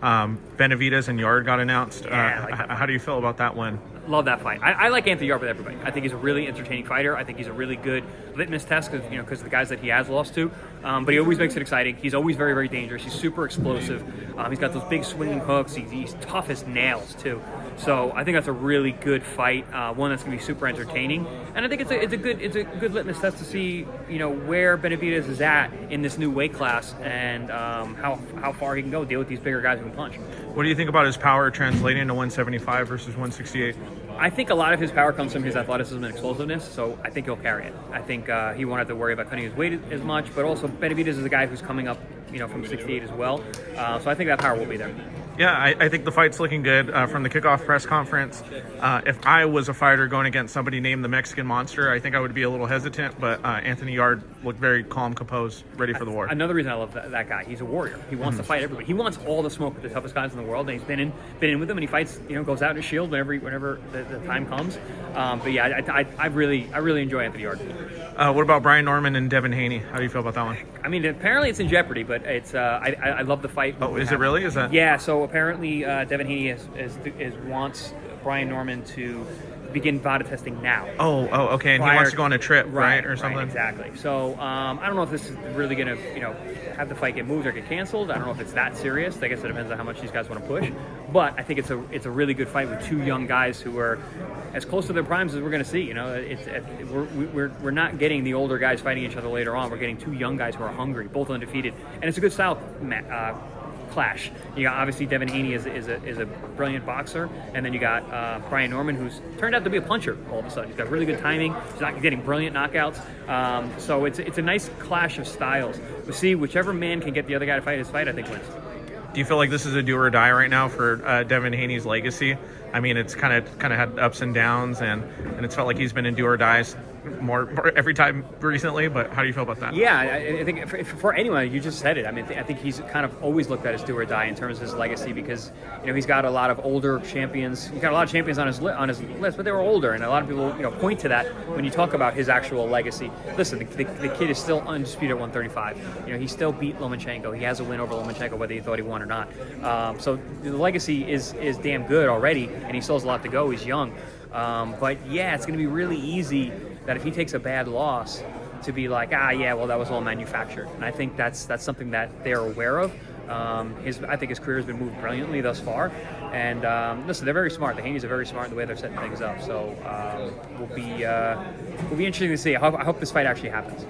Benavidez and Yard got announced. Yeah, I like that How do you feel about that one? Love that fight. I like Anthony Yard with everybody. I think he's a really entertaining fighter. I think he's a really good litmus test because of the guys that he has lost to. But he always makes it exciting. He's always very, very dangerous. He's super explosive. He's got those big swinging hooks. He's tough as nails too. So I think that's a really good fight. One that's going to be super entertaining. And I think it's a good litmus test to see where Benavidez is at in this new weight class and how far he can go deal with these bigger guys who can punch. What do you think about his power translating to 175 versus 168? I think a lot of his power comes from his athleticism and explosiveness, so I think he'll carry it. I think he won't have to worry about cutting his weight as much, but also Benavidez is a guy who's coming up, from 68 as well. So I think that power will be there. Yeah, I think the fight's looking good from the kickoff press conference. If I was a fighter going against somebody named the Mexican Monster, I think I would be a little hesitant, but Anthony Yard looked very calm, composed, ready for the war. Another reason I love that guy, he's a warrior. He wants to fight everybody. He wants all the smoke with the toughest guys in the world, and he's been in with them, and he fights, goes out in his shield whenever the time comes. But yeah, I really enjoy Anthony Yard. What about Brian Norman and Devin Haney? How do you feel about that one? I mean, apparently it's in jeopardy, but it's I love the fight. Oh, is it really? Is that? Yeah. So apparently Devin Haney wants Brian Norman to begin VADA testing now. Oh, okay. And he wants to go on a trip, right, or something. Right, exactly. So I don't know if this is really going to, have the fight get moved or get canceled. I don't know if it's that serious. I guess it depends on how much these guys want to push. But I think it's a really good fight with two young guys who are as close to their primes as we're going to see. We're not getting the older guys fighting each other later on. We're getting two young guys who are hungry, both undefeated, and it's a good style clash. You got obviously Devin Haney is a brilliant boxer, and then you got Brian Norman, who's turned out to be a puncher all of a sudden. He's got really good timing. He's not getting brilliant knockouts. So it's a nice clash of styles. We'll see whichever man can get the other guy to fight his fight, I think wins. Do you feel like this is a do or die right now for Devin Haney's legacy? I mean, it's kind of had ups and downs, and it's felt like he's been in do or dies more every time recently. But how do you feel about that? Yeah, I think for anyone, you just said it. I mean, I think he's kind of always looked at as do or die in terms of his legacy because he's got a lot of older champions. He's got a lot of champions on his list, but they were older, and a lot of people point to that when you talk about his actual legacy. Listen, the kid is still undisputed at 135. He still beat Lomachenko. He has a win over Lomachenko, whether you thought he won or not. So the legacy is damn good already, and he still has a lot to go. He's young. But yeah, it's going to be really easy that if he takes a bad loss to be like, yeah, well, that was all manufactured. And I think that's something that they're aware of. I think his career has been moved brilliantly thus far. And listen, they're very smart. The Haneys are very smart in the way they're setting things up. So will be interesting to see. I hope this fight actually happens.